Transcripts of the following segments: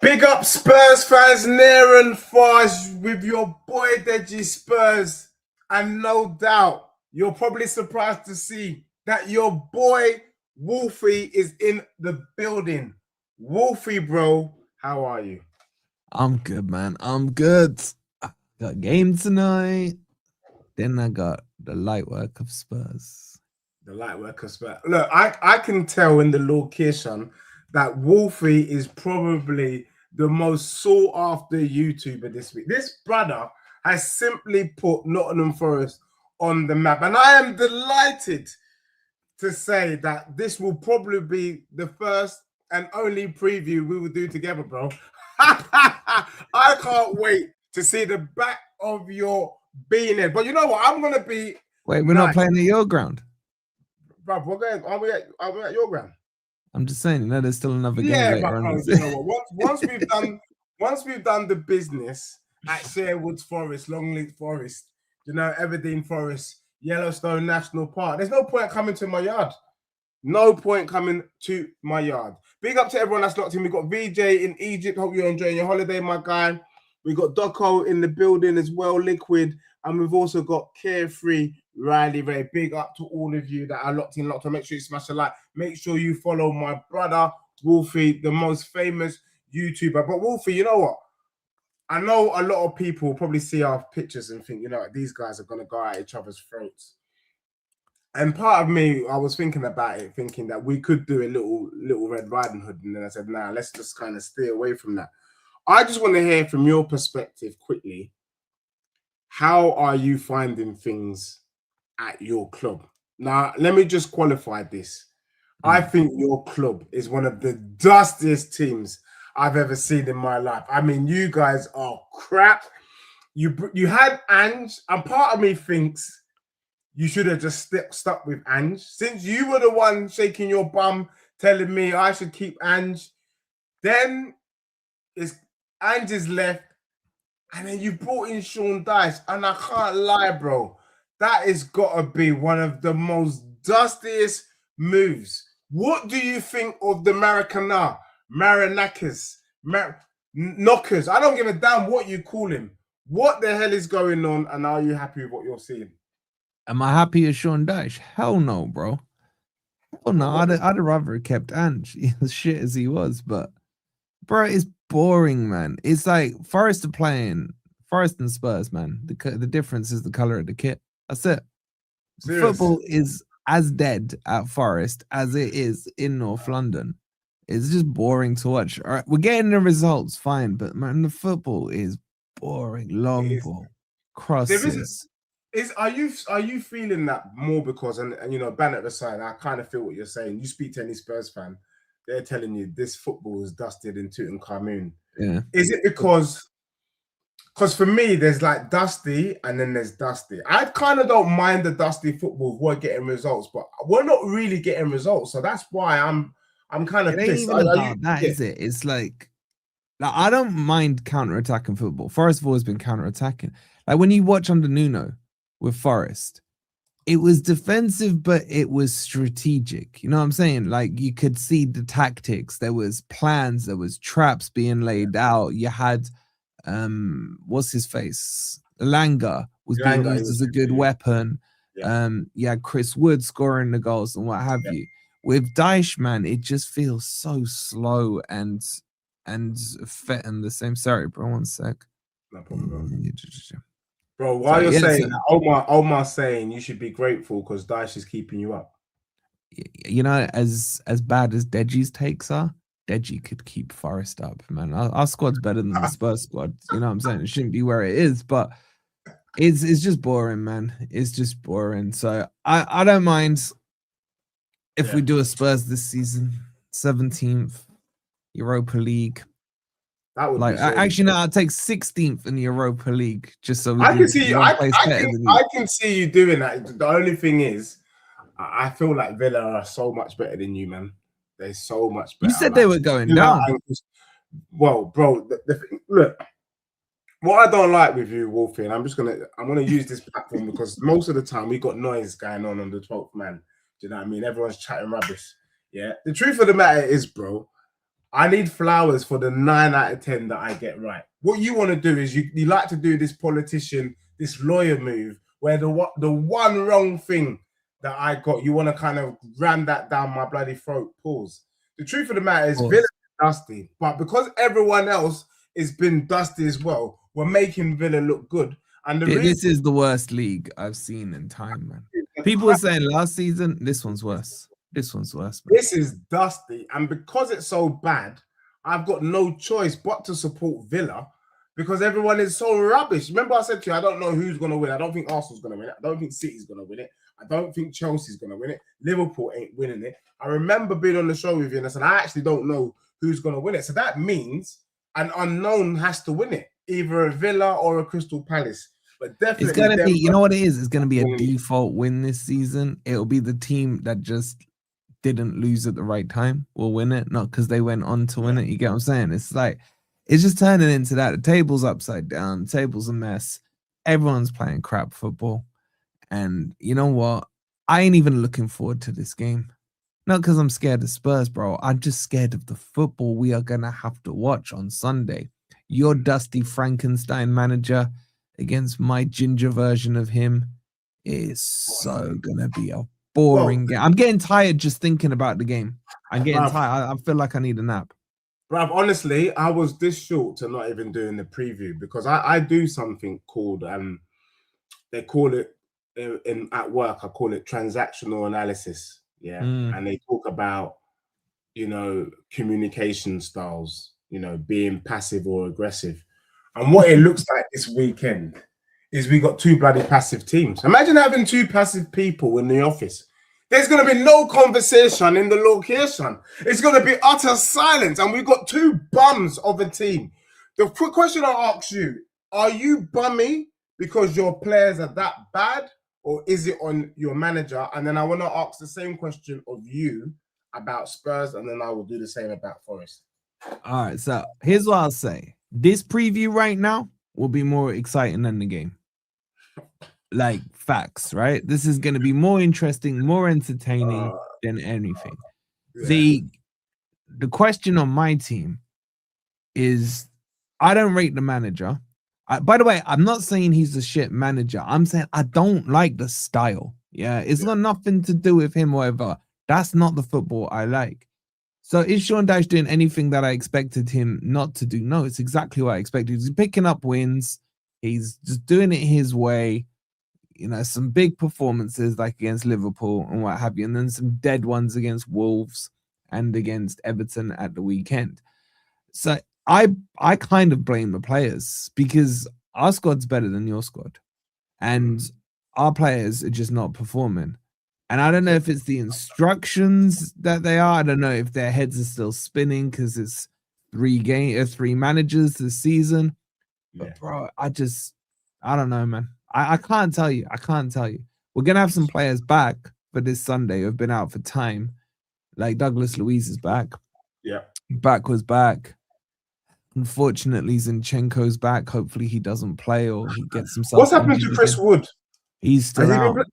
Big up Spurs fans near and far with your boy Deji Spurs. And no doubt, you're probably surprised to see that your boy Wolfie is in the building. Wolfie, bro, how are you? I'm good, man. I'm good. I got a game tonight. Then I got the light work of Spurs. The light work of Spurs. Look, I can tell in the location that Wolfie is probably the most sought after YouTuber this week. This brother has simply put Nottingham Forest on the map. And I am delighted to say that this will probably be the first and only preview we will do together, bro. I can't wait to see the back of your beanhead. But you know what? I'm going to be. Wait, we're not playing at your ground? Bro, we're going. Are we at your ground? I'm just saying, there's still another game later on. You know what? Once we've done the business at Sherwood Forest, Longleat Forest, Everdeen Forest, Yellowstone National Park, there's no point coming to my yard. No point coming to my yard. Big up to everyone that's locked in. We've got VJ in Egypt. Hope you're enjoying your holiday, my guy. We've got Doco in the building as well, Liquid. And we've also got Carefree, Riley Ray. Big up to all of you that are locked in. Make sure you smash a like. Make sure you follow my brother, Wolfie, the most famous YouTuber. But Wolfie, you know what? I know a lot of people probably see our pictures and think, these guys are going to go at each other's throats. And part of me, I was thinking about it, thinking that we could do a little Red Riding Hood. And then I said, nah, let's just kind of stay away from that. I just want to hear from your perspective quickly. How are you finding things at your club? Now, let me just qualify this. I think your club is one of the dustiest teams I've ever seen in my life. I mean, you guys are crap. You had Ange, and part of me thinks you should have just stuck with Ange. Since you were the one shaking your bum, telling me I should keep Ange, then Ange is left. And then you brought in Sean Dyche, and I can't lie, bro. That has got to be one of the most dustiest moves. What do you think of the Marinakas, Knockers? I don't give a damn what you call him. What the hell is going on, and are you happy with what you're seeing? Am I happy as Sean Dyche? Hell no, bro. Hell no. I'd have rather kept Ange, as shit as he was, but bro, it's boring, man. It's like Forest and Spurs, man. The difference is the color of the kit. That's it. Football is as dead at Forest as it is in North London. It's just boring to watch. All right, we're getting the results, fine, but man, the football is boring. Long ball, crosses. Are you feeling that more because and ban at the side? I kind of feel what you're saying. You speak to any Spurs fan, they're telling you this football is dusted in Tutankhamun. Yeah. Is it because for me, there's like dusty and then there's dusty. I kind of don't mind the dusty football if we're getting results, but we're not really getting results. So that's why I'm kind of pissed. Is it? It's like I don't mind counter-attacking football. Forest have always been counter-attacking. Like when you watch under Nuno with Forest, it was defensive, but it was strategic. You know what I'm saying? Like you could see the tactics. There was plans. There was traps being laid out. You had, what's his face? Langa was being used as a good weapon. Yeah. You had Chris Wood scoring the goals and what have you. With Dyche, man, it just feels so slow and fit in the same. Sorry, bro. 1 sec. No problem. Bro, while you're saying that, Omar's saying you should be grateful because Dyche is keeping you up. You know, as bad as Deji's takes are, Deji could keep Forest up, man. Our squad's better than the Spurs squad. You know what I'm saying? It shouldn't be where it is, but it's just boring, man. It's just boring. So I don't mind if we do a Spurs this season, 17th, Europa League. That would actually no, I'd take 16th in the Europa League just so we I can see you doing that. The only thing is, I feel like Villa are so much better than you, man. They're so much better. You said they were going down. Well, bro, look. What I don't like with you, Wolfie, and I'm gonna use this platform because most of the time we got noise going on the 12th man. Do you know what I mean? Everyone's chatting rubbish. Yeah. The truth of the matter is, bro, I need flowers for the 9 out of 10 that I get right. What you want to do is you like to do this politician, this lawyer move, where the one wrong thing that I got, you want to kind of ram that down my bloody throat. Pause. The truth of the matter is, Villa is dusty, but because everyone else has been dusty as well, we're making Villa look good. And this is the worst league I've seen in time, man. People were saying last season, this one's worse. This one's worse, man. This is dusty. And because it's so bad, I've got no choice but to support Villa because everyone is so rubbish. Remember I said to you, I don't know who's going to win. I don't think Arsenal's going to win it. I don't think City's going to win it. I don't think Chelsea's going to win it. Liverpool ain't winning it. I remember being on the show with you and I said, I actually don't know who's going to win it. So that means an unknown has to win it, either a Villa or a Crystal Palace. But definitely, it's going to be, you know what it is? It's going to be a default win this season. It'll be the team that just didn't lose at the right time will win it, not because they went on to win it. You get what I'm saying? It's like, it's just turning into that. The table's upside down. The table's a mess. Everyone's playing crap football. And you know what? I ain't even looking forward to this game. Not because I'm scared of Spurs, bro. I'm just scared of the football we are going to have to watch on Sunday. Your dusty Frankenstein manager against my ginger version of him is so going to be a boring game. I'm getting tired just thinking about the game. I'm getting tired. I feel like I need a nap. Bruv, honestly, I was this short to not even doing the preview because I do something called, they call it, at work, I call it transactional analysis. Yeah. And they talk about, you know, communication styles, you know, being passive or aggressive. And what it looks like this weekend is we got two bloody passive teams. Imagine having two passive people in the office. There's going to be no conversation in the location. It's going to be utter silence. And we've got two bums of a team. The quick question I ask you, are you bummy because your players are that bad? Or is it on your manager? And then I want to ask the same question of you about Spurs. And then I will do the same about Forest. All right. So here's what I'll say. This preview right now will be more exciting than the game. Like facts, right? This is going to be more interesting, more entertaining than anything. Yeah. The question on my team is, I don't rate the manager. By the way, I'm not saying he's a shit manager. I'm saying I don't like the style. Yeah, it's got nothing to do with him or whatever. That's not the football I like. So is Sean Dyche doing anything that I expected him not to do? No, it's exactly what I expected. He's picking up wins. He's just doing it his way. You know, some big performances like against Liverpool and what have you, and then some dead ones against Wolves and against Everton at the weekend. So I kind of blame the players because our squad's better than your squad. And our players are just not performing. And I don't know if it's the instructions that they are. I don't know if their heads are still spinning because it's three managers this season. But bro, I don't know, man. I can't tell you. I can't tell you. We're gonna have some players back for this Sunday who've been out for time. Like Douglas Luiz is back. Yeah. Back was back. Unfortunately, Zinchenko's back. Hopefully he doesn't play or he gets himself. What's happened to Chris Wood? He's still out.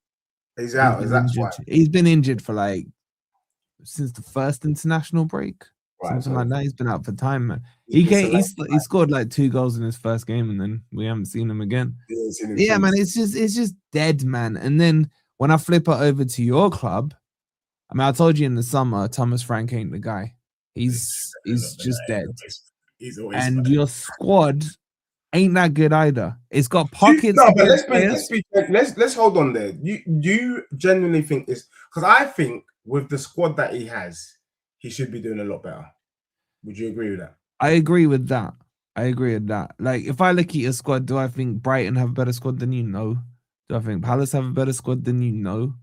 He's out. That's why. He's been injured for like since the first international break. Right, something like that. He's been out for time, man. He scored like 2 goals in his first game, and then we haven't seen him again. Yeah, man, it's just dead, man. And then when I flip it over to your club, I mean, I told you in the summer, Thomas Frank ain't the guy. He's just dead. And your squad ain't that good either. It's got pockets. No, but let's hold on there. You genuinely think this? Because I think with the squad that he has, he should be doing a lot better. Would you agree with that? I agree with that. Like, if I look at your squad, do I think Brighton have a better squad than you? No. Do I think Palace have a better squad than you? No.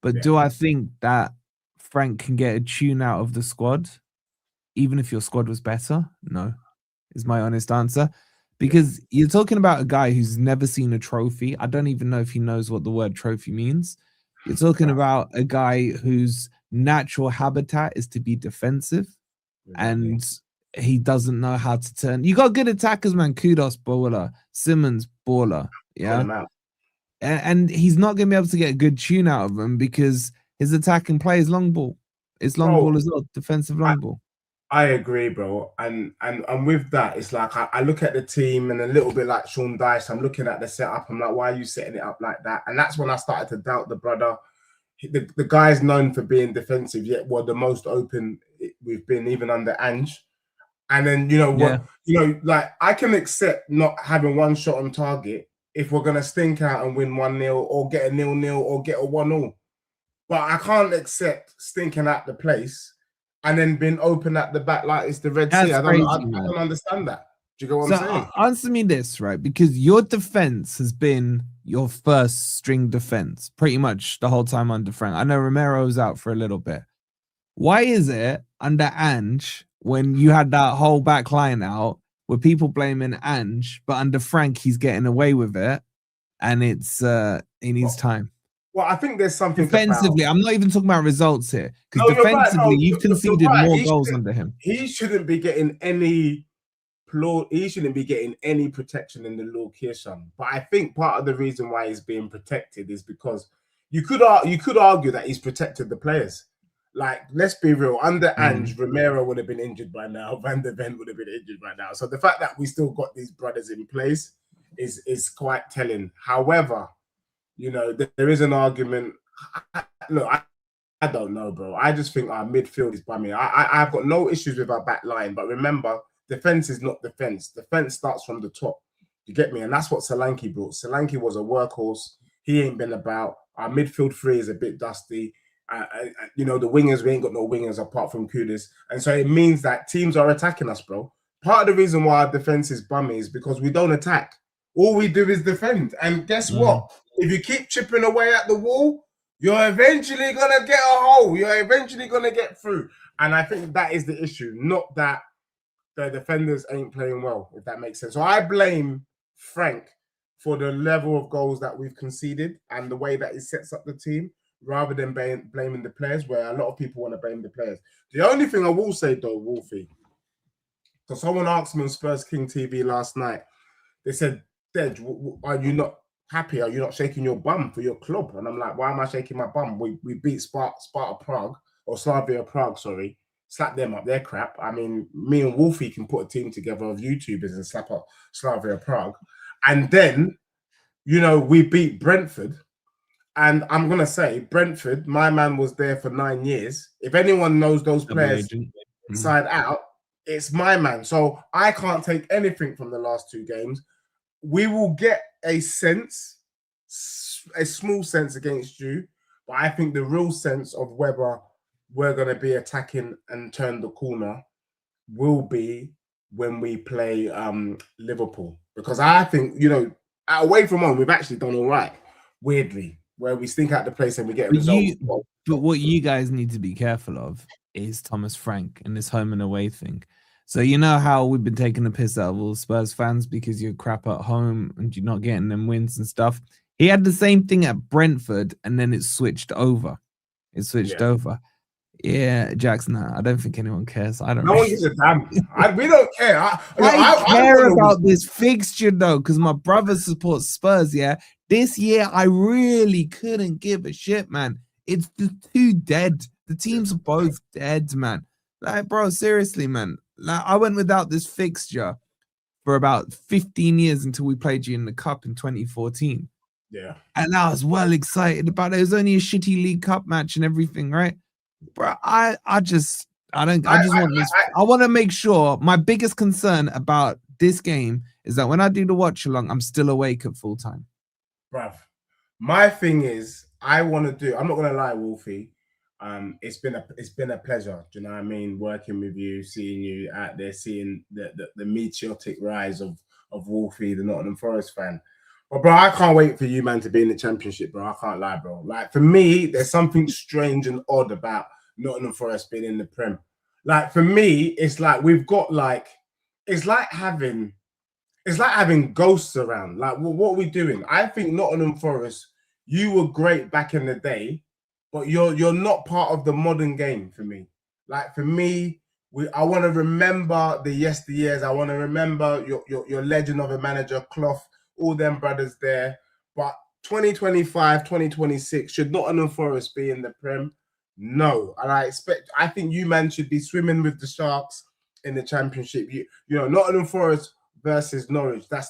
But do I think that Frank can get a tune out of the squad, even if your squad was better? No, is my honest answer. Because you're talking about a guy who's never seen a trophy. I don't even know if he knows what the word trophy means. You're talking about a guy whose natural habitat is to be defensive, and he doesn't know how to turn. You got good attackers, man. Kudos, baller. Simmons, baller. Yeah. And he's not going to be able to get a good tune out of him because his attacking play is long ball. It's long ball as well, defensive long ball. I agree, bro. And with that, it's like I look at the team and a little bit like Sean Dyche, I'm looking at the setup. I'm like, why are you setting it up like that? And that's when I started to doubt the brother. The guy's known for being defensive, yet we're the most open we've been, even under Ange. And then Yeah. like I can accept not having one shot on target if we're gonna stink out and win 1-0 or get a 0-0 or get a 1-0. But I can't accept stinking at the place and then being open at the back like it's the Red Sea. That's I don't know. crazy, I man. don't understand that. Do you get what I'm So saying? answer me this, right? Because your defense has been your first string defense pretty much the whole time under Frank. I know Romero's out for a little bit. Why is it under Ange, when you had that whole back line out, were people blaming Ange, but under Frank he's getting away with it, and it's he needs time. Well, I think there's something Defensively, I'm not even talking about results here, because No, you're right. defensively No, you've you're conceded right. more goals under him. He shouldn't be getting any he shouldn't be getting any protection in the law, Kirshon. But I think part of the reason why he's being protected is because you could argue that he's protected the players. Like, let's be real. Under Ange, Romero would have been injured by now. Van der Ven would have been injured by now. So the fact that we still got these brothers in place is quite telling. However, there is an argument. Look, I don't know, bro. I just think our midfield is bumming. I've got no issues with our back line, but remember, defense is not defense. Defense starts from the top. You get me? And that's what Solanke brought. Solanke was a workhorse. He ain't been about. Our midfield three is a bit dusty. The wingers, we ain't got no wingers apart from Kudus. And so it means that teams are attacking us, bro. Part of the reason why our defense is bummy is because we don't attack. All we do is defend. And guess what? If you keep chipping away at the wall, you're eventually going to get a hole. You're eventually going to get through. And I think that is the issue, not that the defenders ain't playing well, if that makes sense. So I blame Frank for the level of goals that we've conceded and the way that he sets up the team, rather than blaming the players, where a lot of people want to blame the players. The only thing I will say, though, Wolfie, because someone asked me on Spurs King TV last night, they said, Dej, are you not happy? Are you not shaking your bum for your club? And I'm like, why am I shaking my bum? We beat Sparta Prague, or Slavia Prague, sorry. Slap them up, they're crap. I mean, me and Wolfie can put a team together of YouTubers and slap up Slavia Prague. And then, we beat Brentford. And I'm going to say, Brentford, my man was there for 9 years. If anyone knows those players inside out, it's my man. So I can't take anything from the last 2 games. We will get a small sense against you, but I think the real sense of whether we're going to be attacking and turn the corner will be when we play Liverpool. Because I think, away from home, we've actually done all right, weirdly, where we stink out the place and we get a result. But what you guys need to be careful of is Thomas Frank and this home and away thing. So you know how we've been taking the piss out of all Spurs fans because you're crap at home and you're not getting them wins and stuff. He had the same thing at Brentford and then it switched over. Over. Yeah, Jackson, I don't think anyone cares. I don't. No one gives a damn. We don't care. I care about this fixture though, because my brother supports Spurs. Yeah, this year I really couldn't give a shit, man. It's the two dead. The teams are both dead, man. Like, bro, seriously, man. Like, I went without this fixture for about 15 years until we played you in the cup in 2014. Yeah, and I was well excited about it. It was only a shitty League Cup match and everything, right? Bro, I just want to make sure. My biggest concern about this game is that when I do the watch along, I'm still awake at full time. Bruv, my thing is, I'm not gonna lie, Wolfie. It's been a pleasure. Do you know what I mean? Working with you, seeing you out there, seeing the meteoric rise of Wolfie, the Nottingham Forest fan. But bro, I can't wait for you, man, to be in the Championship, bro. I can't lie, bro. Like, for me, there's something strange and odd about Nottingham Forest being in the Prem. Like, for me, it's like we've got it's like having ghosts around. Like, what are we doing? I think Nottingham Forest, you were great back in the day, but you're not part of the modern game for me. Like, for me, I want to remember the yesteryears. I want to remember your legend of a manager, Clough, all them brothers there. But 2025, 2026, should Nottingham Forest be in the Prem? No, and I think you man should be swimming with the sharks in the championship. You know, Nottingham Forest versus Norwich. That's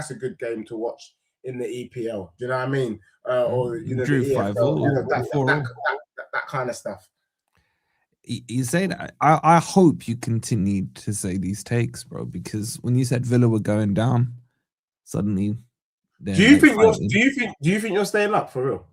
a good game to watch in the EPL. Do you know what I mean? Or you know, Drew the 5-0, EFL. You know, before that kind of stuff. you say that. I hope you continue to say these takes, bro, because when you said Villa were going down, suddenly Do you think you're staying up for real?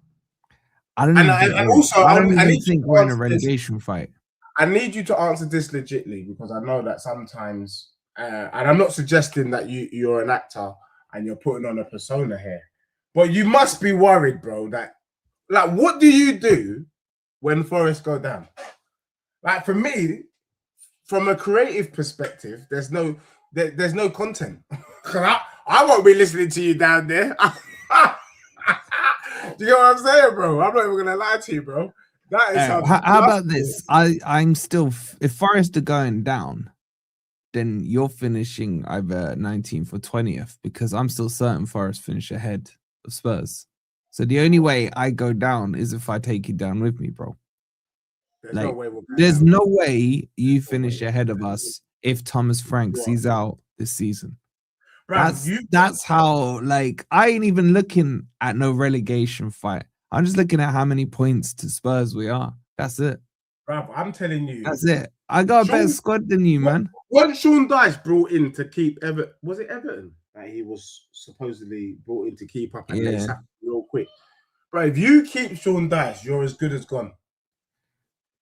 I don't even think I don't even think we're in a relegation fight. I need you to answer this legitly because I know that sometimes, and I'm not suggesting that you're an actor and you're putting on a persona here, but you must be worried, bro. That like, what do you do when Forest go down? Like for me, from a creative perspective, there's no content. I won't be listening to you down there. Do you know what I'm saying, bro? I'm not even gonna lie to you, bro. That is how about this? I'm still, if Forest are going down, then you're finishing either 19th or 20th because I'm still certain Forest finish ahead of Spurs. So the only way I go down is if I take you down with me, bro. There's no way you finish ahead of us if Thomas Franks he's out this season. Bro, that's how, like, I ain't even looking at no relegation fight. I'm just looking at how many points to Spurs we are. That's it. Bro, I'm telling you. That's it. I got a better squad than you, man. What Sean Dyche brought in to keep Everton, was it Everton that he was supposedly brought in to keep up and they sacked real quick? Bro, if you keep Sean Dyche, you're as good as gone.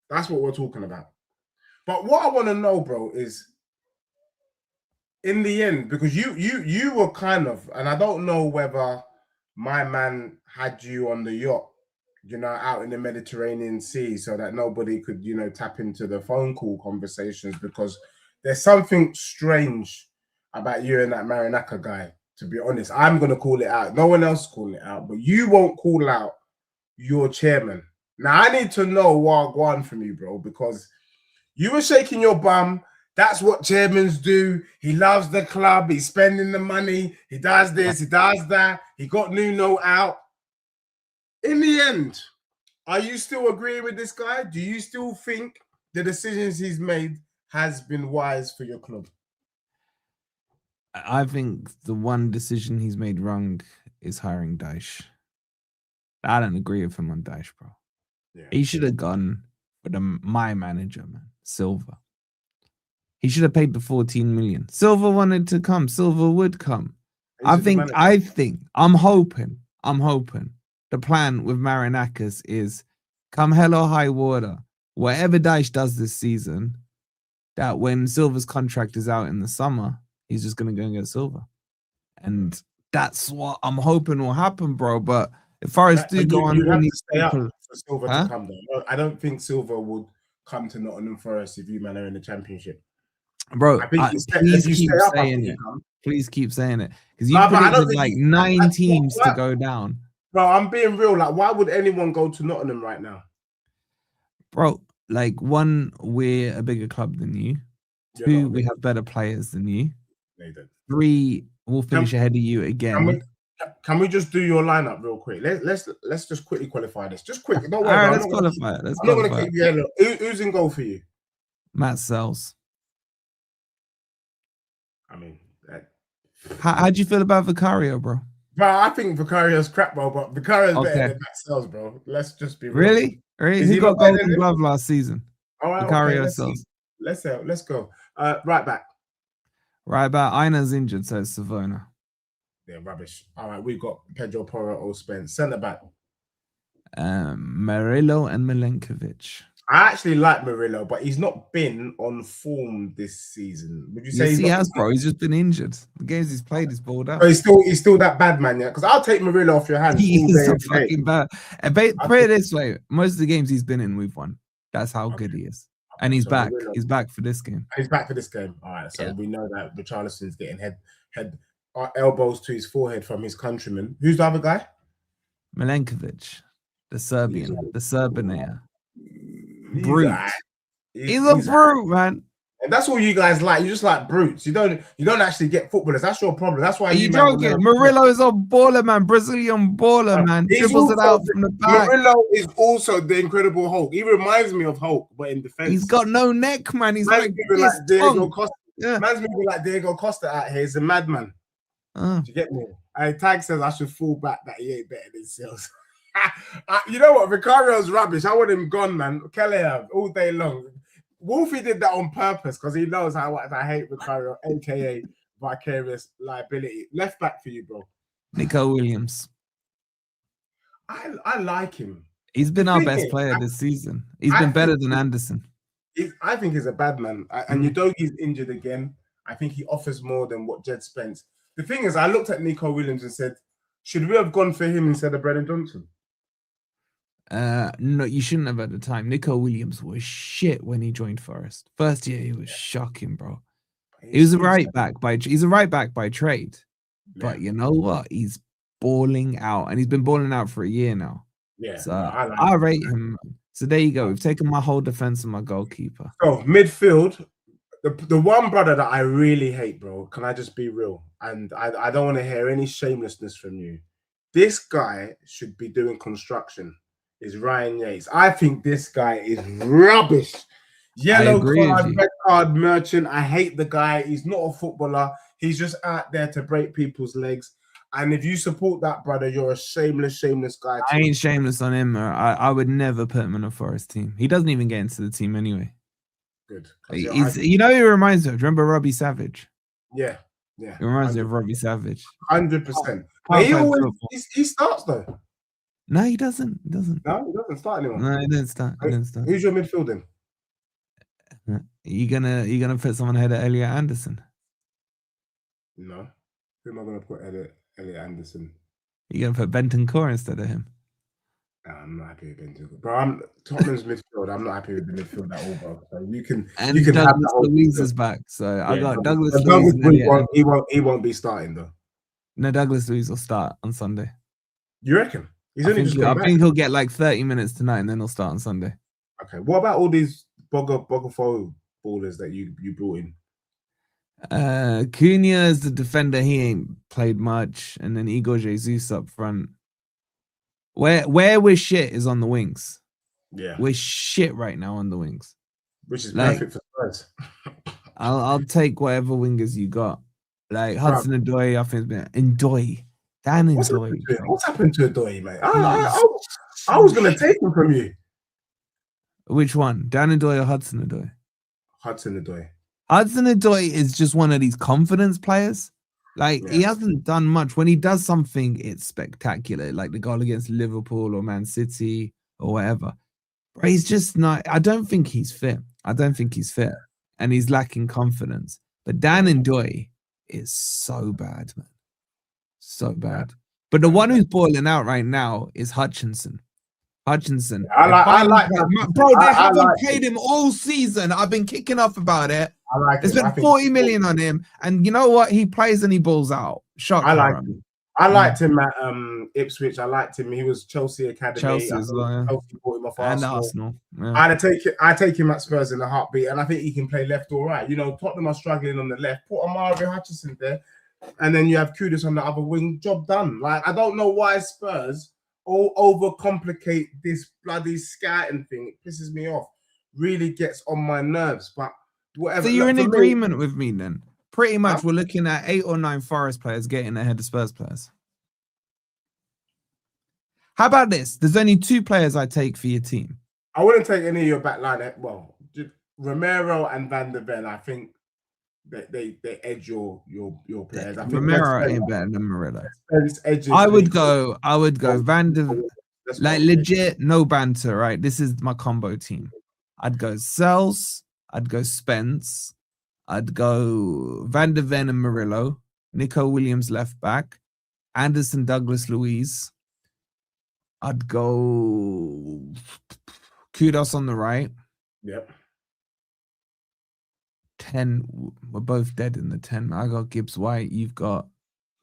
That's what we're talking about. But what I want to know, bro, is in the end, because you were kind of, and I don't know whether my man had you on the yacht, you know, out in the Mediterranean Sea so that nobody could, you know, tap into the phone call conversations because there's something strange about you and that Marinaka guy, to be honest. I'm going to call it out. No one else is calling it out, but you won't call out your chairman. Now, I need to know Wagwan from you, bro, because you were shaking your bum. That's what chairmen do. He loves the club. He's spending the money. He does this. He does that. He got Nuno out. In the end, are you still agreeing with this guy? Do you still think the decisions he's made has been wise for your club? I think the one decision he's made wrong is hiring Dyche. I don't agree with him on Dyche, bro. Yeah. He should have gone for my manager, man, Silva. He should have paid the 14 million. Silva wanted to come. Silva would come. I'm hoping the plan with Marinakas is come hell or high water, whatever Dyche does this season, that when Silva's contract is out in the summer, he's just going to go and get Silva. And that's what I'm hoping will happen, bro. But if Forest do go on, you have to stay up for Silva to come though. I don't think Silva would come to Nottingham Forest if you man are in the Championship. Bro, please keep saying it. Please keep saying it. Because you predicted like 9 teams to go down. Bro, I'm being real. Like, why would anyone go to Nottingham right now? Bro, like, 1, we're a bigger club than you. 2, we have better players than you. 3, we'll finish ahead of you again. Can we just do your lineup real quick? Let's just quickly qualify this. Just quick. Don't worry. All right, let's qualify it. I'm not going to keep you. Look, who's in goal for you? Matt Sells. I mean, how do you feel about Vicario, bro? Bro, I think Vicario's crap, bro. But Vicario's better than Matt Sells, bro. Let's just be real. Really? He got Golden Glove last season. All right, Vicario Sells. Let's go. Right back. Right back. Ina's injured, says Savona. Yeah, rubbish. All right, we've got Pedro Porro or Spence. Centre back. Murillo and Milenkovic. I actually like Murillo, but he's not been on form this season. Would you say he has, bro? He's just been injured. The games he's played, he's balled out. So he's still that bad, man. Yeah, because I'll take Murillo off your hands. He's so fucking bad. Put it this way: most of the games he's been in, we've won. That's how good he is. And he's back. Murillo. He's back for this game. He's back for this game. All right. So we know that Richarlison's getting head elbows to his forehead from his countryman. Who's the other guy? Milenkovic, the Serbian, the Serbinator. Brute. He's a brute, man. And that's all you guys like. You just like brutes. You don't actually get footballers. That's your problem. That's why Are you man joking? Murillo is a baller, man. Brazilian baller, man. He's Dribbles it also out from the back. Murillo is also the Incredible Hulk. He reminds me of Hulk, but in defense. He's got no neck, man. He's man's like moving this like Diego tongue. Costa. Yeah. Man's moving like Diego Costa out here. He's a madman. Do you get me? Tag says I should fall back that he ain't better than Sales. You know what? Vicario's rubbish. I want him gone, man. Kelly all day long. Wolfie did that on purpose because he knows how much I hate Vicario, aka vicarious liability. Left back for you, bro. Nico Williams. I like him. He's been our best player this season. He's been better than Anderson. I think he's a bad man. And Udogi's injured again. I think he offers more than what Jed Spence. The thing is, I looked at Nico Williams and said, should we have gone for him instead of Brennan Johnson? No, you shouldn't have at the time. Nico Williams was shit when he joined Forest. First year, he was shocking, bro. He's a right back by trade. But you know what? He's balling out, and he's been balling out for a year now. Yeah, so I rate him. So there you go. We've taken my whole defense and my goalkeeper. So midfield, the one brother that I really hate, bro. Can I just be real? And I don't want to hear any shamelessness from you. This guy should be doing construction. Is Ryan Yates. I think this guy is rubbish. Yellow card, red card merchant. I hate the guy. He's not a footballer. He's just out there to break people's legs. And if you support that brother, you're a shameless guy. I ain't shameless on him. I would never put him in a Forest team. He doesn't even get into the team anyway. Good. You know, he reminds me of. Remember Robbie Savage? Yeah. He reminds me of Robbie Savage. 100%. He starts though. No, he doesn't. No, he doesn't start anymore. No, he didn't start. Who's your midfield then? You gonna put someone ahead of Elliot Anderson? No. Who am I gonna put Elliot Anderson? You gonna put Benton Core instead of him? I'm not happy with Benton Core. Bro, Tottenham's midfield. I'm not happy with the midfield at all, bro. So you can Douglas Luiz is back. So yeah, I got Douglas Luiz. He won't be starting though. No, Douglas Luiz will start on Sunday. You reckon? I think he'll get like 30 minutes tonight, and then he'll start on Sunday. Okay. What about all these Bogafo ballers that you brought in? Cunha is the defender. He ain't played much, and then Igor Jesus up front. Where we're shit is on the wings. Yeah, we're shit right now on the wings, which is perfect for Spurs. I'll take whatever wingers you got. Like Hudson Odoi, I think it's been Ndoi. Dan Ndoi. What's happened to Odoi, mate? I was gonna take him from you. Which one? Dan Ndoi or Hudson Odoi? Hudson Odoi. Hudson Odoi is just one of these confidence players. Like, he hasn't done much. When he does something, it's spectacular. Like the goal against Liverpool or Man City or whatever. But he's just not... I don't think he's fit. And he's lacking confidence. But Dan Ndoi is so bad, man. So bad. But the one who's boiling out right now is Hutchinson. I like that. Bro, they haven't paid him all season. I've been kicking off about it. They spent 40 million on him, and you know what? He plays and he balls out. Shock. I liked him at Ipswich. I liked him. He was Chelsea Academy. Chelsea as well. Chelsea bought him off Arsenal. Yeah. I take him at Spurs in a heartbeat, and I think he can play left or right. You know, Tottenham are struggling on the left. Put Amari Hutchinson there, and then you have Kudus on the other wing. Job done. Like, I don't know why Spurs all overcomplicate this bloody scouting thing. It pisses me off. Really gets on my nerves. But whatever. So you're in agreement with me then? Pretty much, we're looking at 8 or 9 Forest players getting ahead of Spurs players. How about this? There's only 2 players I take for your team. I wouldn't take any of your back line. Well, Romero and Van der Ven, I think they edge your players. I think Romero ain't better than Murillo. I would go Van der Ven. Like, legit, no banter, right? This is my combo team. I'd go Sels. I'd go Spence. I'd go Van der Ven and Murillo. Nico Williams left back. Anderson, Douglas Luiz. I'd go Kudos on the right. Yep. 10. We're both dead in the 10. I got Gibbs White. You've got...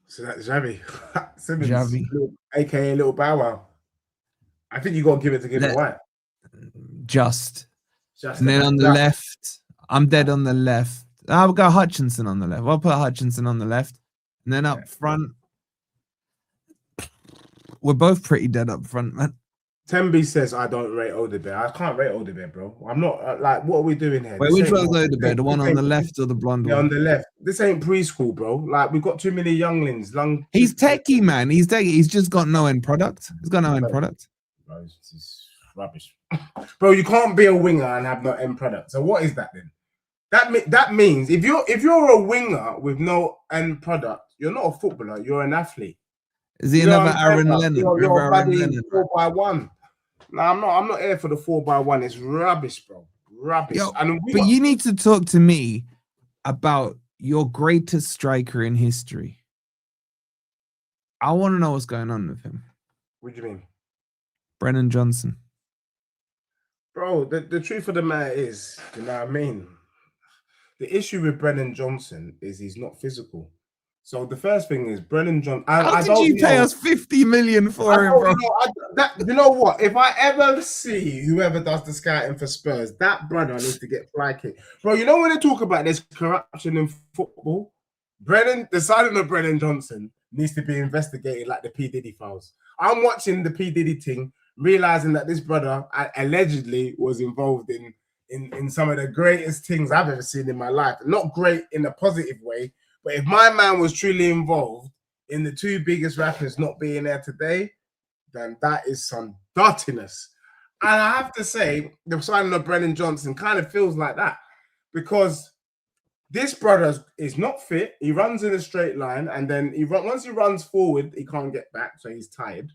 So that's Xavi. Simmons. Xavi. A.K.A. Little Bow Wow. I think you got to give it to Gibbs White. And then on the left, I'm dead on the left. I'll go Hutchinson on the left. I'll put Hutchinson on the left. And then up front, we're both pretty dead up front, man. Tembi says I don't rate Odebear. I can't rate Odebear, bro. I'm not like, what are we doing here? Wait, which one's Odebear? The one on the left or the blonde one? On the left. This ain't preschool, bro. Like, we've got too many younglings. He's techie, man. He's techie. He's just got no end product. He's got no end product. Bro, it's rubbish. Bro, you can't be a winger and have no end product. So what is that then? That means if you're a winger with no end product, you're not a footballer. You're an athlete. Is he another Aaron Lennon? You're a buddy 4x1. No, I'm not here for the 4x1. It's rubbish, bro. Rubbish. Yo, but you need to talk to me about your greatest striker in history. I want to know what's going on with him. What do you mean? Brennan Johnson. Bro, the truth of the matter is, you know what I mean? The issue with Brennan Johnson is he's not physical. So the first thing is Brennan Johnson. How did you pay us 50 million for him, bro? You know what? If I ever see whoever does the scouting for Spurs, that brother needs to get fly kicked. Bro, you know when they talk about there's corruption in football? The signing of Brennan Johnson needs to be investigated like the P. Diddy files. I'm watching the P. Diddy thing, realizing that this brother allegedly was involved in some of the greatest things I've ever seen in my life. Not great in a positive way, but if my man was truly involved in the two biggest rappers not being there today, then that is some dirtiness. And I have to say, the signing of Brennan Johnson kind of feels like that, because this brother is not fit. He runs in a straight line, and then once he runs forward, he can't get back, so he's tired.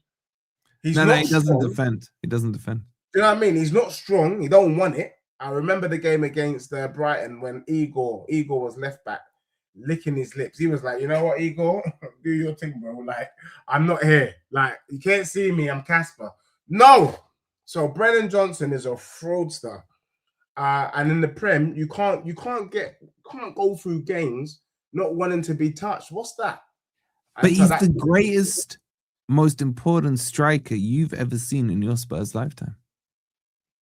He doesn't defend. He doesn't defend. Do you know what I mean? He's not strong. He don't want it. I remember the game against Brighton when Igor was left back, licking his lips. He was like, you know what, Igor? Do your thing, bro. Like, I'm not here. Like, you can't see me. I'm Casper. No. So Brennan Johnson is a fraudster. And in the Prem, you can't go through games not wanting to be touched. What's that? But he's the greatest, most important striker you've ever seen in your Spurs lifetime.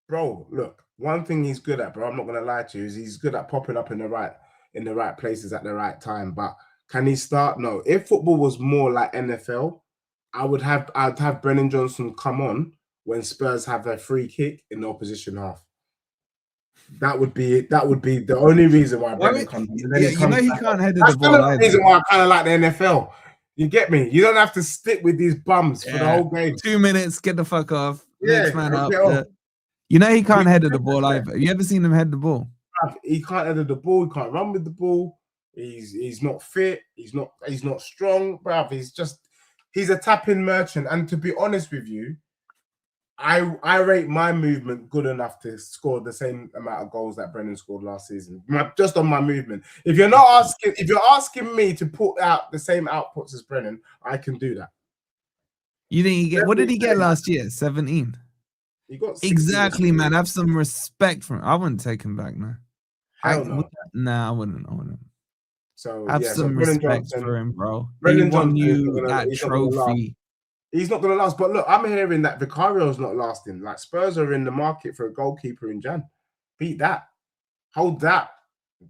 Bro, look, one thing he's good at, bro, I'm not gonna lie to you, is he's good at popping up in the right places at the right time. But can he start? No. If football was more like NFL, I'd have Brennan Johnson come on when Spurs have their free kick in the opposition half. That would be the only reason why Brennan comes on. Yeah, you know he can't head the ball. That's the reason why I kind of like the NFL. You get me? You don't have to stick with these bums for the whole game. 2 minutes, get the fuck off. Next man up. You know he can't head the ball either. You ever seen him head the ball? He can't head the ball. He can't run with the ball. He's not fit. He's not strong, bruv. He's a tapping merchant. And to be honest with you, I rate my movement good enough to score the same amount of goals that Brennan scored last season. Just on my movement. If you're asking me to put out the same outputs as Brennan, I can do that. You think what did he get last year? 17. He got 16. Exactly, man. Have some respect for him. I wouldn't take him back now. Nah, I wouldn't. So have some respect for him, bro. Brennan he won you that trophy. He's not going to last. But look, I'm hearing that Vicario's not lasting. Like, Spurs are in the market for a goalkeeper in Jan. Beat that. Hold that.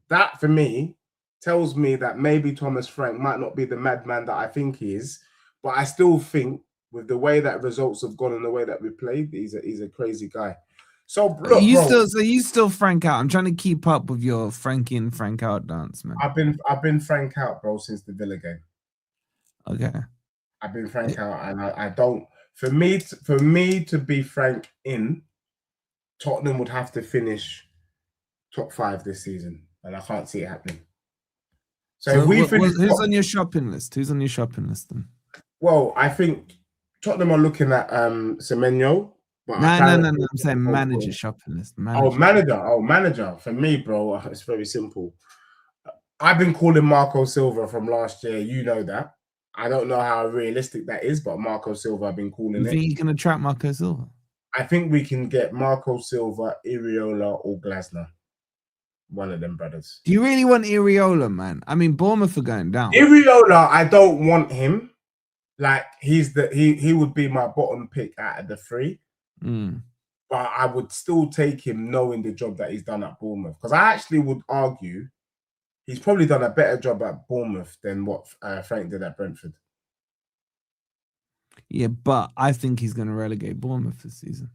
That, for me, tells me that maybe Thomas Frank might not be the madman that I think he is. But I still think, with the way that results have gone and the way that we played, he's a crazy guy. So, look, you still Frank out. I'm trying to keep up with your Frankie and Frank out dance, man. I've been Frank out, bro, since the Villa game. Okay. I've been Frank out, and I don't. For me to be Frank in, Tottenham would have to finish top 5 this season, and I can't see it happening. So if we finish, who's on your shopping list? Who's on your shopping list then? Well, I think Tottenham are looking at Semenyo. No. I'm saying manager shopping list. Manager. For me, bro, it's very simple. I've been calling Marco Silva from last year. You know that. I don't know how realistic that is, but Marco Silva, I've been calling it. You think he's going to trap Marco Silva? I think we can get Marco Silva, Iriola, or Glasner. One of them brothers. Do you really want Iriola, man? I mean, Bournemouth are going down. Iriola, I don't want him. Like, he would be my bottom pick out of the 3. but I would still take him knowing the job that he's done at Bournemouth. Because I actually would argue he's probably done a better job at Bournemouth than what Frank did at Brentford. Yeah, but I think he's going to relegate Bournemouth this season.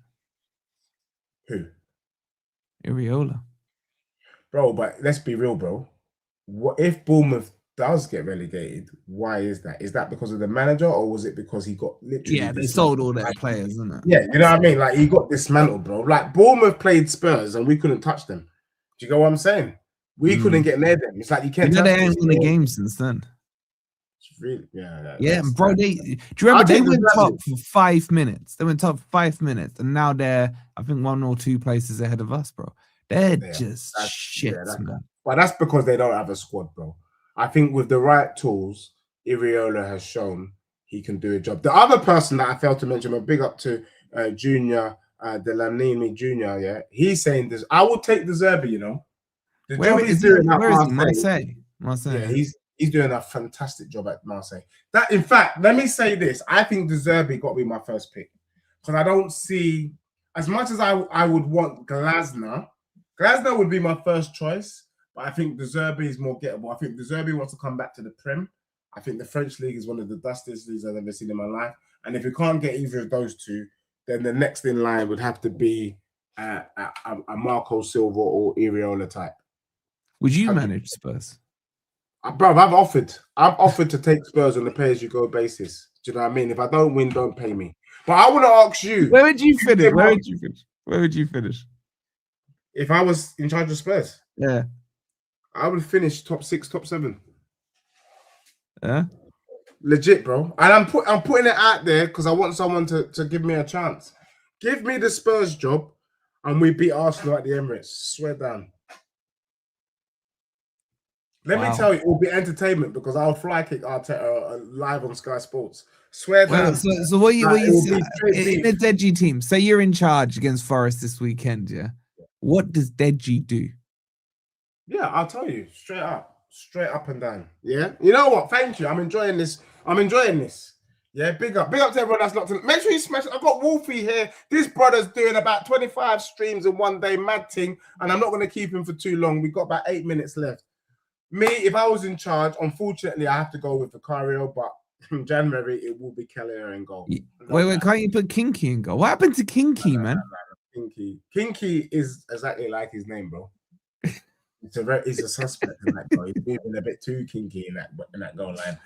Who? Iriola. Bro, but let's be real, bro. What if Bournemouth does get relegated? Why is that? Is that because of the manager, or was it because he got literally? Yeah, they sold all their players, isn't it? Yeah, you know what I mean? Like, he got dismantled, bro. Like, Bournemouth played Spurs and we couldn't touch them. Do you get what I'm saying? We couldn't get near them. It's like you can't. They ain't won a game since then. It's really, yeah, bro. Do you remember they went top for 5 minutes? They went top for 5 minutes, and now they're, I think, 1 or 2 places ahead of us, bro. They're just shit, man. But that's because they don't have a squad, bro. I think with the right tools, Iriola has shown he can do a job. The other person that I failed to mention, a big up to Junior Delaney Junior. Yeah, he's saying this. I will take the Zerbi. You know, the job he's doing at Marseille. Yeah, he's doing a fantastic job at Marseille. That, in fact, let me say this: I think the Zerbi got to be my first pick because I don't see, as much as I would want Glasner. Glasner would be my first choice, but I think the Zerbi is more gettable. I think the Zerbi wants to come back to the Prem. I think the French league is one of the dustiest leagues I've ever seen in my life. And if you can't get either of those two, then the next in line would have to be a Marco Silva or Iriola type. Would you manage Spurs? Bro, I've offered to take Spurs on a pay-as-you-go basis. Do you know what I mean? If I don't win, don't pay me. But I want to ask you. Where would you finish? Where would you finish? If I was in charge of Spurs? Yeah. I would finish top 6, top 7. Yeah? Legit, bro. And I'm putting it out there because I want someone to give me a chance. Give me the Spurs job and we beat Arsenal at the Emirates. Swear down. Let me tell you, it will be entertainment because I'll fly kick Arteta live on Sky Sports. Swear down. So what you say in a Deji team? Say you're in charge against Forest this weekend, yeah? What does Deji do? Yeah, I'll tell you straight up and down. Yeah, you know what? Thank you. I'm enjoying this. Yeah, big up to everyone that's locked in. Make sure you smash it. I've got Wolfie here. This brother's doing about 25 streams in one day, mad thing, and I'm not going to keep him for too long. We've got about 8 minutes left. Me, if I was in charge, unfortunately, I have to go with Vicario, but in January, it will be Keller in goal. Wait, can't you put Kinky in goal? What happened to Kinky, man? Kinky is exactly like his name, bro. He's a suspect in that goal. He's moving a bit too kinky in that goal line.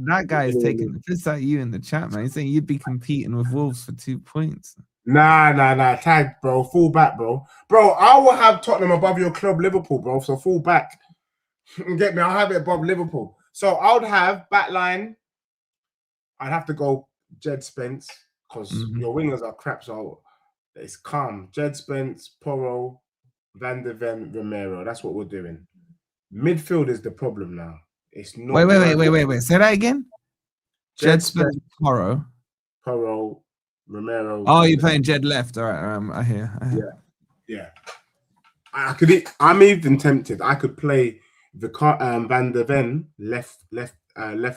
That guy is taking the piss at you in the chat, man. He's saying you'd be competing with Wolves for 2 points. Nah. Tag, bro. Full back, bro. Bro, I will have Tottenham above your club, Liverpool, bro. So full back. Get me? I'll have it above Liverpool. So I would have back line. I'd have to go Jed Spence because your wingers are crap. So it's calm. Jed Spence, Porro, Van de Ven, Romero. That's what we're doing. Midfield is the problem now. It's not. Wait. Say that again. Jed Spence, Porro, Romero. Oh, you're playing Jed left. All right. I hear. Yeah. I'm even tempted. I could play Van de Ven left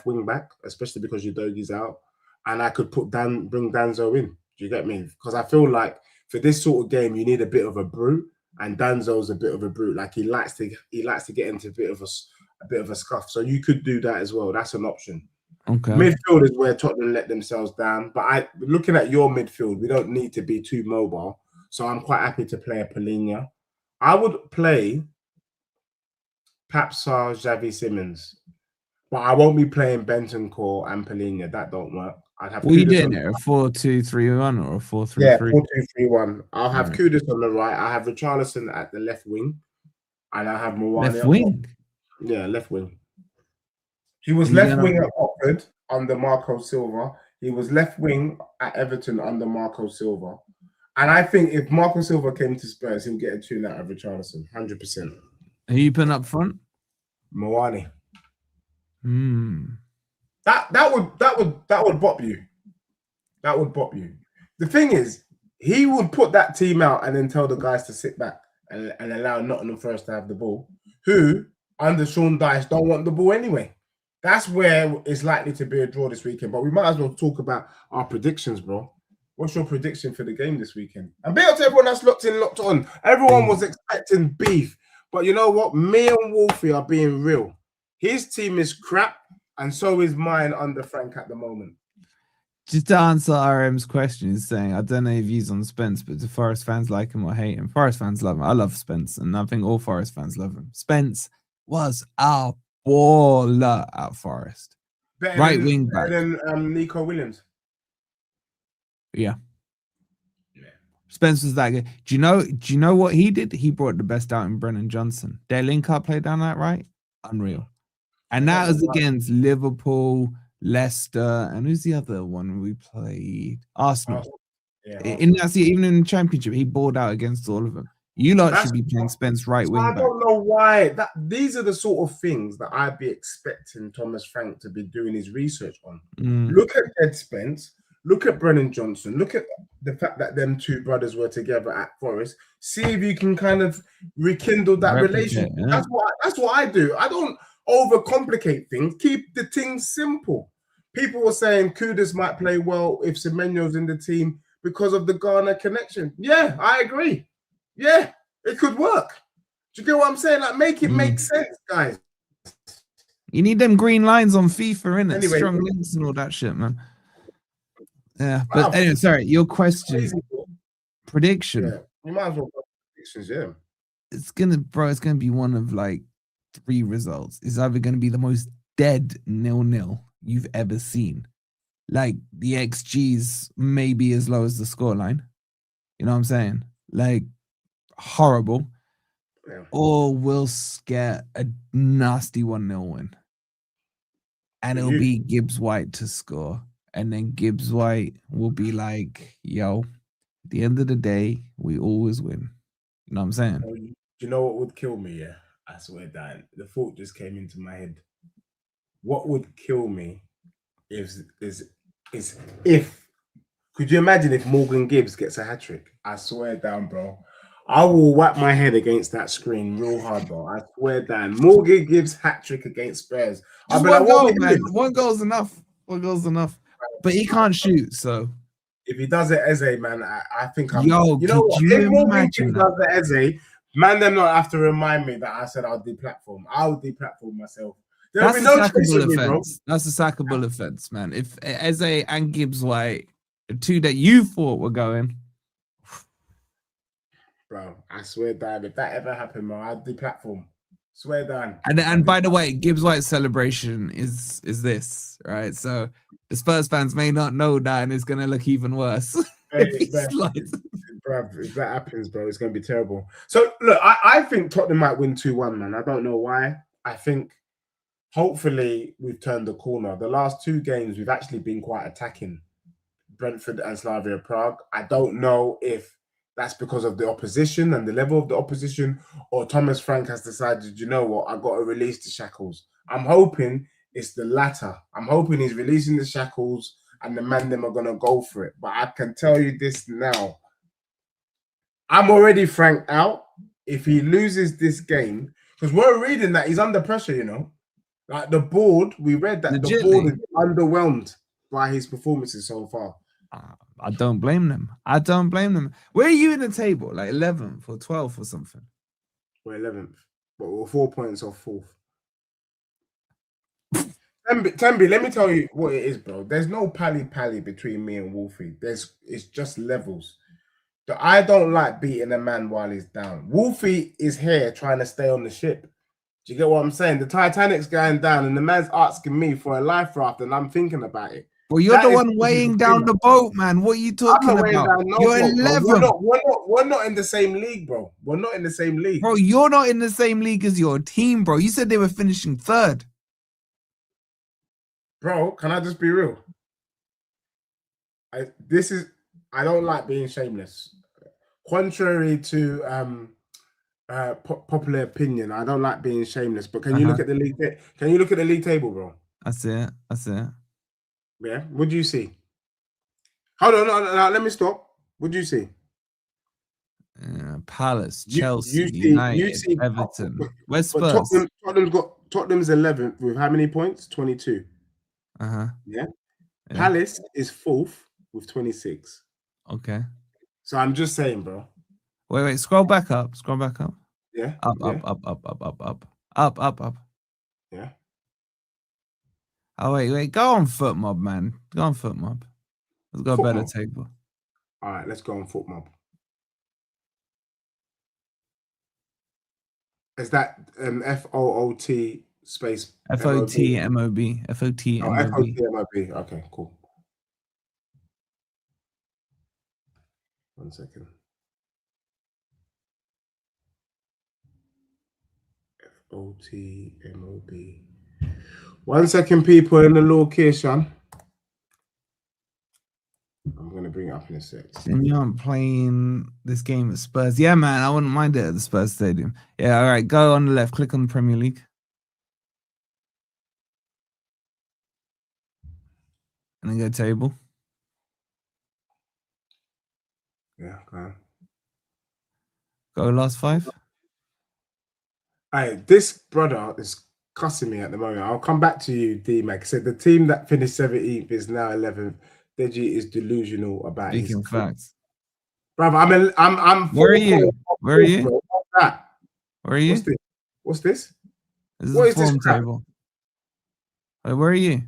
wing back, especially because Udogi's out, and I could bring Danzo in. Do you get me? Because I feel like for this sort of game, you need a bit of a brute, and Danzo's a bit of a brute. Like he likes to get into a bit of a scuff. So you could do that as well. That's an option. Okay. Midfield is where Tottenham let themselves down. But looking at your midfield, we don't need to be too mobile. So I'm quite happy to play a Palhinha. I would play Papsar, Xavi Simons, but I won't be playing Bentancur and Palhinha. That don't work. I'd have. What are you doing there? A 4-2-3-1 or a 4-3-3? Yeah, 4-2-3-1. I'll have Kudus on the right. I have Richarlison at the left wing, and I have Mowane. Left wing. Yeah, left wing. He was left wing at Oxford under Marco Silva. He was left wing at Everton under Marco Silva. And I think if Marco Silva came to Spurs, he'll get a tune out of Richarlison, 100%. Who you putting up front? Mowane. That would bop you. That would bop you. The thing is, he would put that team out and then tell the guys to sit back and allow Nottingham Forest to have the ball, who under Sean Dyche don't want the ball anyway. That's where it's likely to be a draw this weekend. But we might as well talk about our predictions, bro. What's your prediction for the game this weekend? And big up to everyone that's locked in, locked on. Everyone was expecting beef, but you know what? Me and Wolfie are being real. His team is crap, and so is mine under Frank at the moment. Just to answer RM's question, he's saying, I don't know your views on Spence, but do Forest fans like him or hate him? Forest fans love him. I love Spence, and I think all Forest fans love him. Spence was a baller at Forest. Right wing back. Better than Nico Williams. Yeah. Spence was that good. Do you know what he did? He brought the best out in Brennan Johnson. Their link-up play down that right? Unreal. And that was against Liverpool, Leicester, and who's the other one we played? Arsenal. Yeah, even in the Championship, he balled out against all of them. You lot should be playing Spence right wing back. I don't know why. These are the sort of things that I'd be expecting Thomas Frank to be doing his research on. Look at Ed Spence. Look at Brennan Johnson. Look at the fact that them two brothers were together at Forest. See if you can kind of rekindle that relationship. Yeah. That's what I do. I don't overcomplicate things. Keep the things simple. People were saying Kudus might play well if Semenyo's in the team because of the Ghana connection. Yeah, I agree. Yeah, it could work. Do you get what I'm saying? Like, make it make sense, guys. You need them green lines on FIFA, innit? Anyway, strong links and all that shit, man. Yeah, but anyway, sorry, your question. Prediction. Yeah, you might as well go predictions, yeah. It's gonna be one of like 3 results. It's either gonna be the most dead 0-0 you've ever seen. Like the XG's maybe as low as the scoreline. You know what I'm saying? Like horrible. Yeah. Or we'll get a nasty 1-0 win. And it'll be Gibbs White to score. And then Gibbs White will be like, yo, at the end of the day, we always win. You know what I'm saying? Do you know what would kill me? Yeah, I swear, Dan. The thought just came into my head. What would kill me is if, could you imagine if Morgan Gibbs gets a hat-trick? I swear down, bro. I will whack my head against that screen real hard, bro. I swear down. Morgan Gibbs hat-trick against Spurs. Just one goal, man. One goal's enough. One goal's enough. But he can't shoot, so if he does it Eze, man, I think I'm. Yo, you know what? If Morgan Gibbs does it Eze, man, them not have to remind me that I said I'll deplatform. I'll deplatform myself. That's a sackable offense. That's a sackable offense, man. If Eze and Gibbs White, the two that you thought were going, bro, I swear down, if that ever happened, bro, I'd deplatform. Swear down. And by the way, Gibbs White's celebration is this, right? So the Spurs fans may not know that, and it's gonna look even worse. If that happens, bro, it's gonna be terrible. So look, I think Tottenham might win 2-1, man. I don't know why. I think hopefully we've turned the corner. The last 2 games we've actually been quite attacking, Brentford and Slavia Prague. I don't know if that's because of the opposition and the level of the opposition, or Thomas Frank has decided, you know what, I've got to release the shackles. I'm hoping it's the latter. I'm hoping he's releasing the shackles and the man them are going to go for it. But I can tell you this now. I'm already franked out. If he loses this game, because we're reading that he's under pressure, you know. Like the board, we read that the board is underwhelmed by his performances so far. I don't blame them. I don't blame them. Where are you in the table? Like 11th or 12th or something? We're 11th, but we're 4 points off 4th. Tembi, let me tell you what it is, bro. There's no pally between me and Wolfie. It's just levels. I don't like beating a man while he's down. Wolfie is here trying to stay on the ship. Do you get what I'm saying? The Titanic's going down and the man's asking me for a life raft and I'm thinking about it. Well, you're the one weighing down the boat, man. What are you talking about? You're 11th. We're not in the same league, bro. We're not in the same league. Bro, you're not in the same league as your team, bro. You said they were finishing 3rd. Bro, can I just be real? I don't like being shameless. Contrary to popular opinion, I don't like being shameless. But can you look at the league? Can you look at the league table, bro? I see it. Yeah. What do you see? Hold on, no, let me stop. What do you see? Palace, Chelsea, United, Everton. Where's Spurs? Tottenham's 11th with how many points? 22. Yeah. Palace is 4th with 26. Okay. So I'm just saying, bro. Wait. Scroll back up. Scroll back up. Yeah. Up. Yeah. Up. Yeah. Oh, wait. Go on Foot Mob, man. Go on Foot Mob. Let's go Foot better mob. table. All right, let's go on foot mob. Is that FOOT space MOB? FOTMOB. Oh, FOTMOB. FOTMOB. Okay, cool. 1 second. FOTMOB. 1 second, people in the location. I'm gonna bring it up in a sec. And you're playing this game at Spurs. Yeah, man, I wouldn't mind it at the Spurs Stadium. Yeah, all right. Go on the left. Click on the Premier League. And then go table. Yeah, go on. Go last 5. Hey, this brother is cussing me at the moment. I'll come back to you, D-Mac. Said the team that finished 17th is now 11th. Deji is delusional about Speaking his facts. brother. I'm Where are you? Where are you? Bro. What's that? Where are you? What's this? This is What the is this form crap? table. Wait, where are you?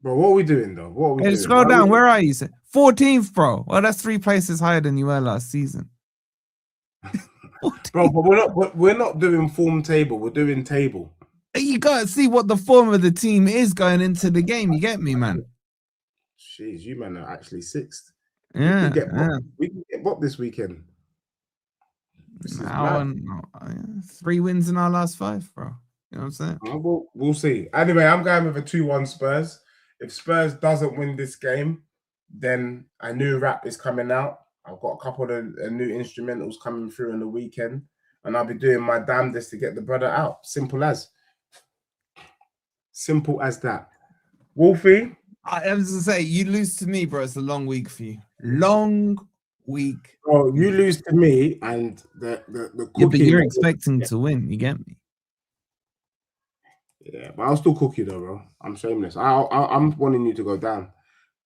Bro, what are we doing though? What are we Hey, doing? scroll down. Where are you? 14th, bro. Well, that's 3 places higher than you were last season. Bro, but we're not doing form table. We're doing table. You gotta see what the form of the team is going into the game. You get me, man? Jeez, you man are actually 6th. Yeah, We can get Bob this weekend. This is mad. 3 wins in our last 5, bro. You know what I'm saying? We'll see. Anyway, I'm going with a 2-1 Spurs. If Spurs doesn't win this game, then a new rap is coming out. I've got a couple of new instrumentals coming through on the weekend, and I'll be doing my damnedest to get the brother out. Simple as that. Wolfie? I was gonna say, you lose to me, bro. It's a long week for you. Long week. Oh, you lose to me, and the cooking. Yeah, but you're expecting to win. You get me? Yeah, but I'll still cook you though, bro. I'm shameless. I'm wanting you to go down.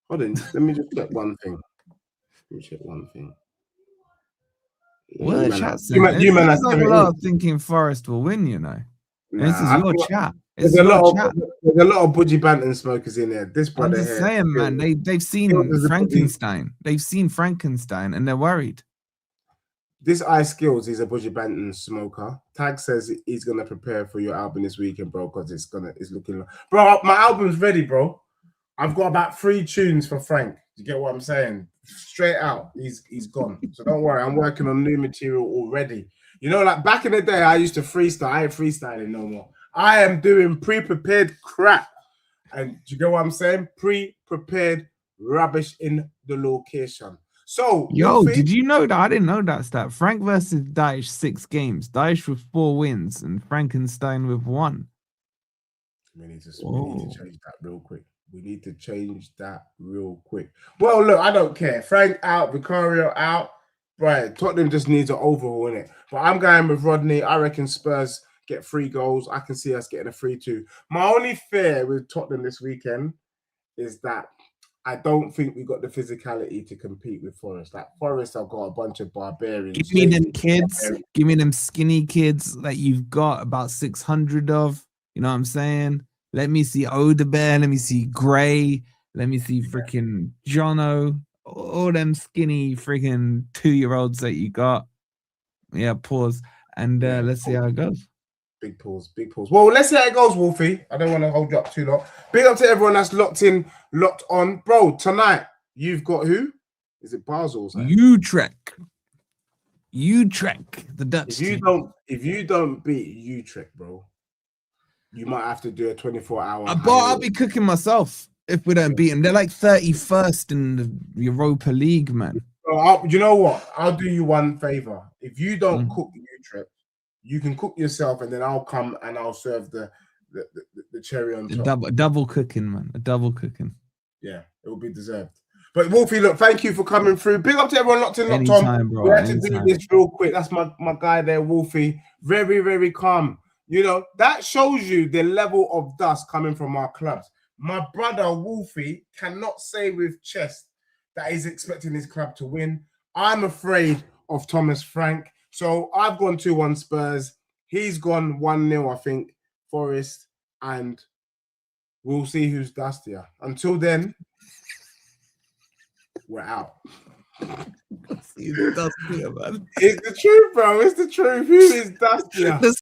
Hold on, let me just check one thing. What You man are like a lot of thinking Forest will win, you know. Nah, this is your chat. There's a lot of budgie bantam smokers in there. This brother I'm just saying, man. They've seen Frankenstein. They've seen Frankenstein, and they're worried. This Ice Skills is a budgie bantam smoker. Tag says he's gonna prepare for your album this weekend, bro, because it's looking. Bro, my album's ready, bro. I've got about 3 tunes for Frank. You get what I'm saying? Straight out, he's gone. So don't worry, I'm working on new material already. You know, like back in the day, I used to freestyle. I ain't freestyling no more. I am doing pre-prepared crap. And do you get what I'm saying? Pre-prepared rubbish in the location. So, yo, Wolfie, did you know that? I didn't know that stat. Frank versus Daesh 6 games. Daesh with 4 wins and Frankenstein with 1. We need to change that real quick. We need to change that real quick. Well, look, I don't care. Frank out, Vicario out. Right, Tottenham just needs an overhaul in it. But I'm going with Rodney. I reckon Spurs get 3 goals. I can see us getting a 3-2. My only fear with Tottenham this weekend is that I don't think we got the physicality to compete with Forest. Like Forest have got a bunch of barbarians. Give me them kids. Give me them skinny kids that you've got about 600 of. You know what I'm saying? Let me see Odebear. Let me see Gray. Let me see freaking Jono. All them skinny freaking 2-year-olds that you got. Yeah, pause. And let's see how it goes. Big pause. Well, let's see how it goes, Wolfie. I don't want to hold you up too long. Big up to everyone that's locked on. Bro, tonight, you've got who? Is it Basel? Utrecht, the Dutch team. If you don't beat Utrecht, bro, you might have to do a 24-hour. I'll be cooking myself if we don't beat them. They're like 31st in the Europa League, man. So you know what? I'll do you one favor. If you don't cook Utrecht, you can cook yourself, and then I'll come and I'll serve the cherry on top. Double cooking, man. A double cooking. Yeah, it will be deserved. But Wolfie, look, thank you for coming through. Big up to everyone locked on. Bro, we had to do this real quick. That's my guy there, Wolfie. Very, very calm. You know, that shows you the level of dust coming from our clubs. My brother Wolfie cannot say with chest that he's expecting his club to win. I'm afraid of Thomas Frank. So I've gone 2-1 Spurs. He's gone 1-0, I think, Forest. And we'll see who's dustier. Until then, we're out. He's dustier, man. It's the truth, bro. It's the truth. Who is dustier? The